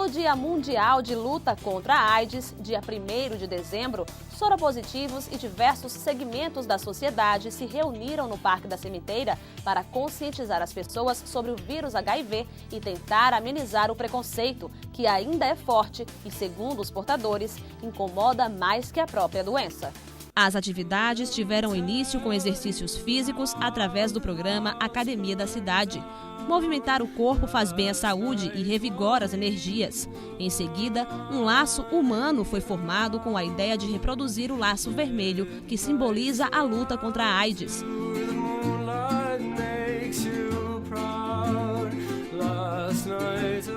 Pelo Dia Mundial de Luta contra a AIDS, dia 1º de dezembro, soropositivos e diversos segmentos da sociedade se reuniram no Parque da Cemiteira para conscientizar as pessoas sobre o vírus HIV e tentar amenizar o preconceito, que ainda é forte e, segundo os portadores, incomoda mais que a própria doença. As atividades tiveram início com exercícios físicos através do programa Academia da Cidade. Movimentar o corpo faz bem à saúde e revigora as energias. Em seguida, um laço humano foi formado com a ideia de reproduzir o laço vermelho, que simboliza a luta contra a AIDS.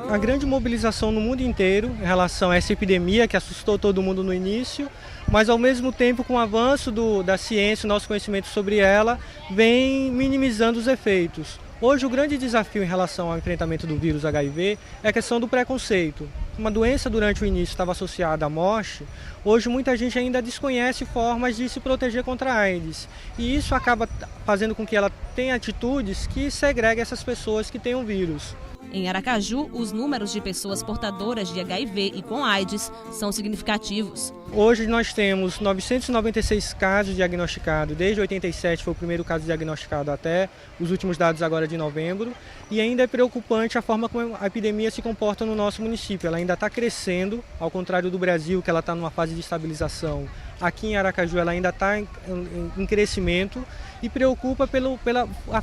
A grande mobilização no mundo inteiro em relação a essa epidemia que assustou todo mundo no início, mas ao mesmo tempo, com o avanço da ciência, o nosso conhecimento sobre ela, vem minimizando os efeitos. Hoje o grande desafio em relação ao enfrentamento do vírus HIV é a questão do preconceito. Uma doença durante o início estava associada à morte, hoje muita gente ainda desconhece formas de se proteger contra a AIDS. E isso acaba fazendo com que ela tenha atitudes que segreguem essas pessoas que têm o vírus. Em Aracaju, os números de pessoas portadoras de HIV e com AIDS são significativos. Hoje nós temos 996 casos diagnosticados, desde 87 foi o primeiro caso diagnosticado até os últimos dados agora de novembro. E ainda é preocupante a forma como a epidemia se comporta no nosso município. Ela ainda está crescendo, ao contrário do Brasil, que ela está numa fase de estabilização. Aqui em Aracaju ela ainda está em crescimento e preocupa pela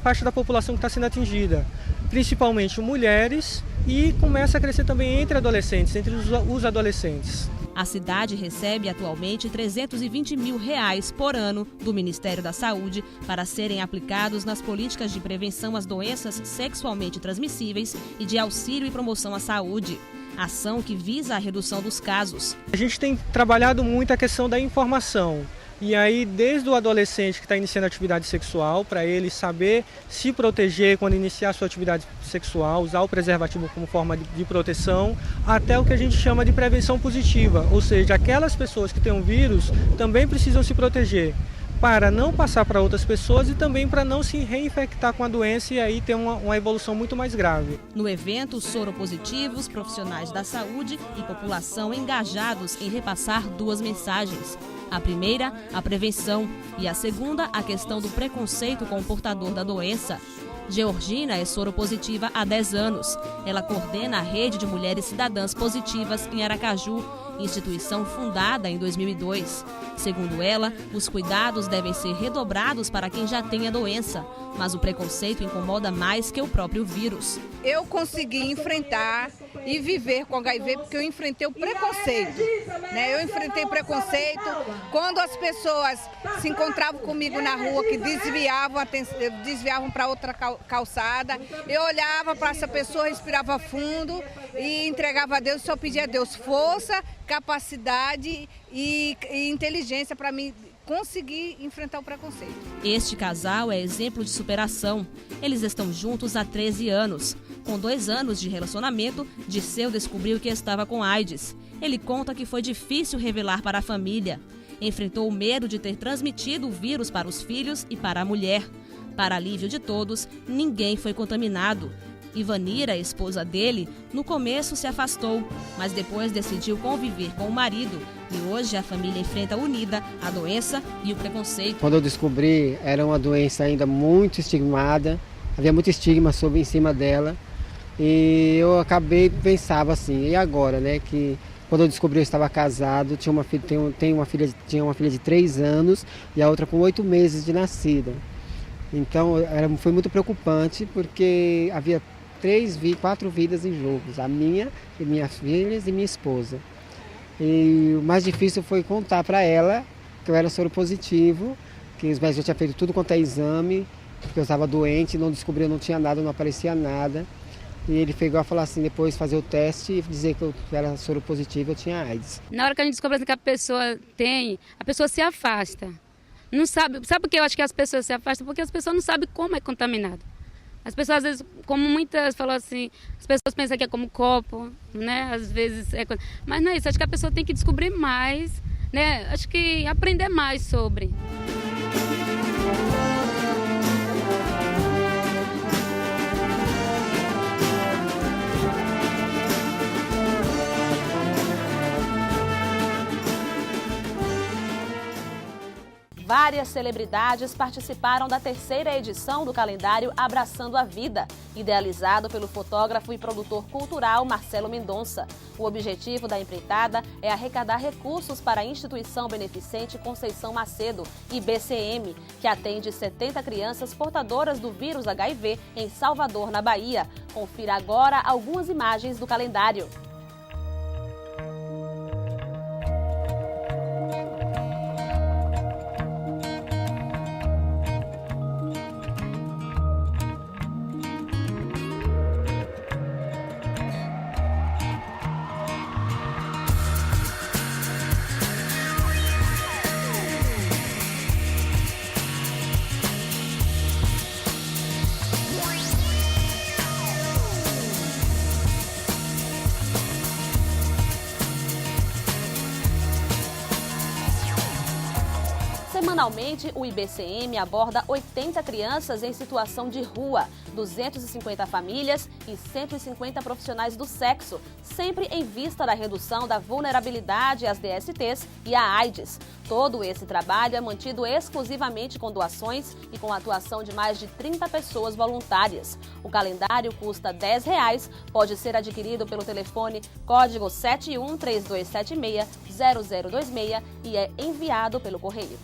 faixa da população que está sendo atingida, principalmente mulheres, e começa a crescer também entre adolescentes, entre os adolescentes. A cidade recebe atualmente R$ 320 mil por ano do Ministério da Saúde para serem aplicados nas políticas de prevenção às doenças sexualmente transmissíveis e de auxílio e promoção à saúde. Ação que visa a redução dos casos. A gente tem trabalhado muito a questão da informação. E aí, desde o adolescente que está iniciando a atividade sexual, para ele saber se proteger quando iniciar a sua atividade sexual, usar o preservativo como forma de proteção, até o que a gente chama de prevenção positiva, ou seja, aquelas pessoas que têm um vírus também precisam se proteger para não passar para outras pessoas e também para não se reinfectar com a doença e aí ter uma evolução muito mais grave. No evento, soropositivos, profissionais da saúde e população engajados em repassar duas mensagens. A primeira, a prevenção, e a segunda, a questão do preconceito com o portador da doença. Georgina é soropositiva há 10 anos. Ela coordena a Rede de Mulheres Cidadãs Positivas em Aracaju, instituição fundada em 2002. Segundo ela, os cuidados devem ser redobrados para quem já tem a doença, mas o preconceito incomoda mais que o próprio vírus. Eu consegui enfrentar e viver com HIV porque eu enfrentei o preconceito. Eu enfrentei preconceito quando as pessoas se encontravam comigo na rua, que desviavam para outra calçada. Eu olhava para essa pessoa, respirava fundo e entregava a Deus, só pedia a Deus força, capacidade e inteligência para mim conseguir enfrentar o preconceito. Este casal é exemplo de superação. Eles estão juntos há 13 anos. Com 2 anos de relacionamento, Disseu descobriu que estava com AIDS. Ele conta que foi difícil revelar para a família. Enfrentou o medo de ter transmitido o vírus para os filhos e para a mulher. Para alívio de todos, ninguém foi contaminado. Ivanira, a esposa dele, no começo se afastou, mas depois decidiu conviver com o marido. E hoje a família enfrenta unida a doença e o preconceito. Quando eu descobri, era uma doença ainda muito estigmada, havia muito estigma em cima dela. E eu pensava assim, e agora, né? Que quando eu descobri eu estava casado, tinha uma filha de 3 anos e a outra com 8 meses de nascida. Então foi muito preocupante porque havia 4 vidas em jogo, a minha e minhas filhas e minha esposa. E o mais difícil foi contar para ela que eu era soropositivo, que os médicos já tinham feito tudo quanto é exame, porque eu estava doente, não descobriu, não tinha nada, não aparecia nada. E ele pegou a falar assim, depois fazer o teste e dizer que eu era soropositivo, eu tinha AIDS. Na hora que a gente descobre que a pessoa tem, a pessoa se afasta. Não sabe por que eu acho que as pessoas se afastam? Porque as pessoas não sabem como é contaminado. As pessoas, às vezes, como muitas falam assim, as pessoas pensam que é como copo, né? Às vezes mas não é isso, acho que a pessoa tem que descobrir mais, né? Acho que aprender mais sobre. Várias celebridades participaram da terceira edição do calendário Abraçando a Vida, idealizado pelo fotógrafo e produtor cultural Marcelo Mendonça. O objetivo da empreitada é arrecadar recursos para a instituição beneficente Conceição Macedo, IBCM, que atende 70 crianças portadoras do vírus HIV em Salvador, na Bahia. Confira agora algumas imagens do calendário. Semanalmente, o IBCM aborda 80 crianças em situação de rua, 250 famílias e 150 profissionais do sexo, sempre em vista da redução da vulnerabilidade às DSTs e à AIDS. Todo esse trabalho é mantido exclusivamente com doações e com a atuação de mais de 30 pessoas voluntárias. O calendário custa R$10, pode ser adquirido pelo telefone código 7132760026 e é enviado pelo correio.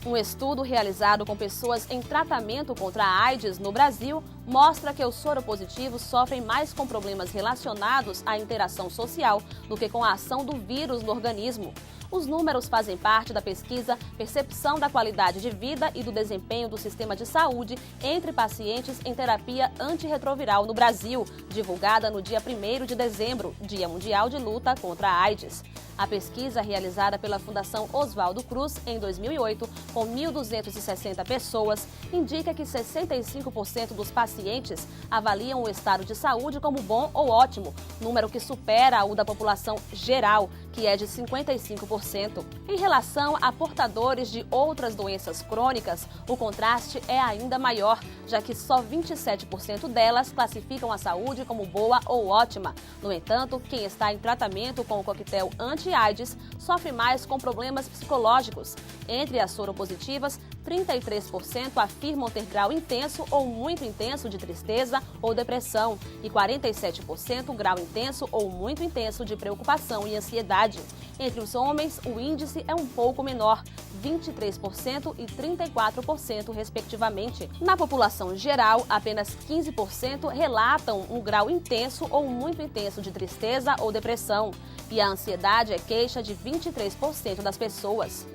Um estudo realizado com pessoas em tratamento contra a AIDS no Brasil mostra que os soropositivos sofrem mais com problemas relacionados à interação social do que com a ação do vírus no organismo. Os números fazem parte da pesquisa Percepção da Qualidade de Vida e do Desempenho do Sistema de Saúde entre pacientes em terapia antirretroviral no Brasil, divulgada no dia 1º de dezembro, Dia Mundial de Luta contra a AIDS. A pesquisa, realizada pela Fundação Oswaldo Cruz em 2008, com 1.260 pessoas, indica que 65% dos pacientes avaliam o estado de saúde como bom ou ótimo, número que supera o da população geral, que é de 55%. Em relação a portadores de outras doenças crônicas, o contraste é ainda maior, já que só 27% delas classificam a saúde como boa ou ótima. No entanto, quem está em tratamento com o coquetel anti-AIDS sofre mais com problemas psicológicos. Entre as soropositivas, 33% afirmam ter grau intenso ou muito intenso de tristeza ou depressão e 47% grau intenso ou muito intenso de preocupação e ansiedade. Entre os homens, o índice é um pouco menor, 23% e 34%, respectivamente. Na população geral, apenas 15% relatam um grau intenso ou muito intenso de tristeza ou depressão, e a ansiedade é queixa de 23% das pessoas.